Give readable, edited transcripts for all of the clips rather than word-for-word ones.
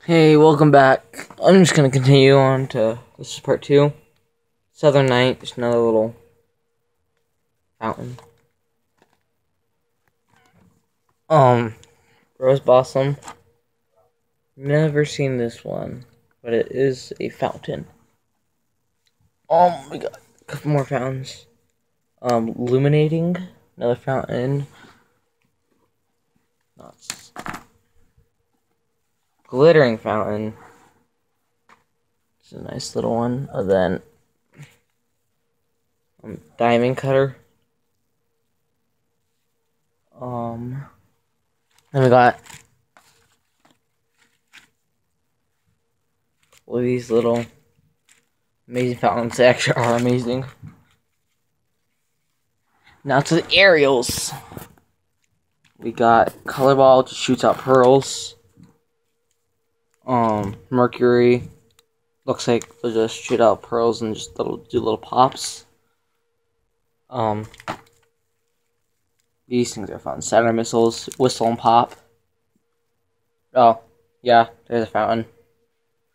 Hey, welcome back. I'm just gonna continue on to this is part 2. Southern Night, just another little fountain. Rose Blossom. Never seen this one, but it is a fountain. We got a couple more fountains. Illuminating, another fountain. Nuts. Glittering fountain. It's a nice little one. And then diamond cutter. Then we got all these little amazing fountains. They actually are amazing. Now to the aerials. We got color ball, which shoots out pearls. Mercury looks like they'll just shoot out pearls and just do little pops. These things are fun. Saturn missiles, whistle and pop. Oh, yeah, there's a fountain.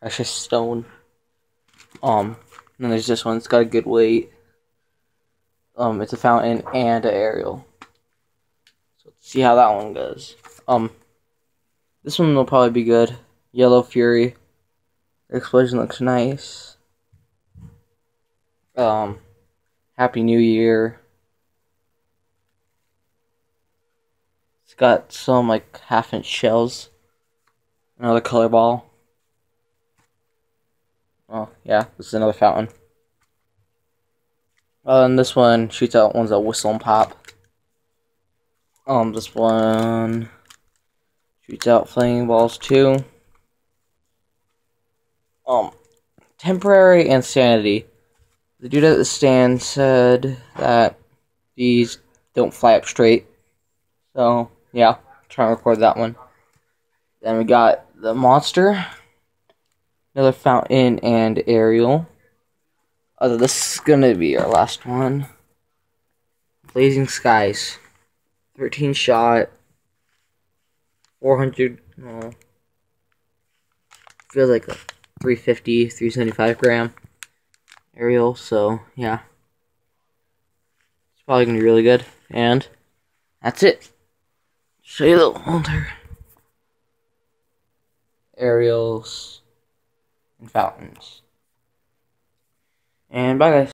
Precious stone. And then there's this one. It's got a good weight. It's a fountain and an aerial. So let's see how that one goes. This one will probably be good. Yellow Fury. The explosion looks nice. Happy New Year. It's got some like half-inch shells. Another color ball. Oh yeah, this is another fountain. And this one shoots out ones that whistle and pop. This one shoots out flaming balls too. Temporary insanity. The dude at the stand said that these don't fly up straight. So, yeah, try and record that one. Then we got the monster. Another fountain and aerial. This is gonna be our last one. Blazing Skies. 13 shot. 400, feels like a 350, 375 gram aerial, so yeah. It's probably gonna be really good. And that's it. Show you the older aerials and fountains. And bye guys.